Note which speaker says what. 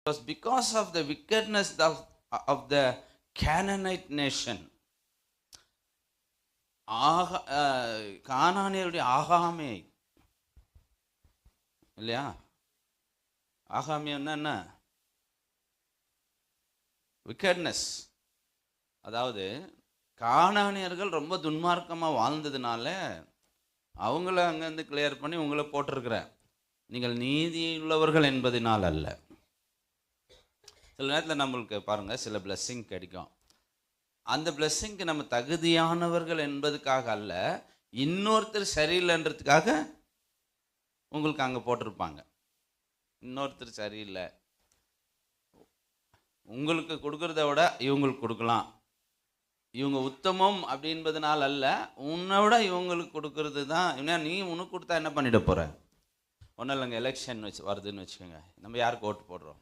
Speaker 1: was because of the wickedness of the Canaanite nation. கானானியருடைய ஆகாமே இல்லையா? ஆகாமியம்னா என்ன? Wickedness. அதாவது கானானியர்கள் ரொம்ப துன்மார்க்கமாக வாழ்ந்ததுனால அவங்கள அங்கேருந்து கிளியர் பண்ணி உங்களை போட்டிருக்கிறேன். நீங்கள் நீதியுள்ளவர்கள் என்பதனால் அல்ல. சில நேரத்தில் நம்மளுக்கு பாருங்கள், சில பிளெஸ்ஸிங் கிடைக்கும். அந்த பிளெஸ்ஸிங்க்கு நம்ம தகுதியானவர்கள் என்பதுக்காக அல்ல, இன்னொருத்தர் சரியில்லைன்றதுக்காக உங்களுக்கு அங்கே போட்டிருப்பாங்க. இன்னொருத்தர் சரியில்லை, உங்களுக்கு கொடுக்கறத விட இவங்களுக்கு கொடுக்கலாம், இவங்க உத்தமம் அப்படின்பதனால் அல்ல, உன்னை விட இவங்களுக்கு கொடுக்கறது தான். ஏன்னா நீ உனக்கு கொடுத்தா என்ன பண்ணிட போகிற? ஒன்றும் இல்லைங்க, எலெக்ஷன் வருதுன்னு வச்சுக்கோங்க, நம்ம யாருக்கு ஓட்டு போடுறோம்?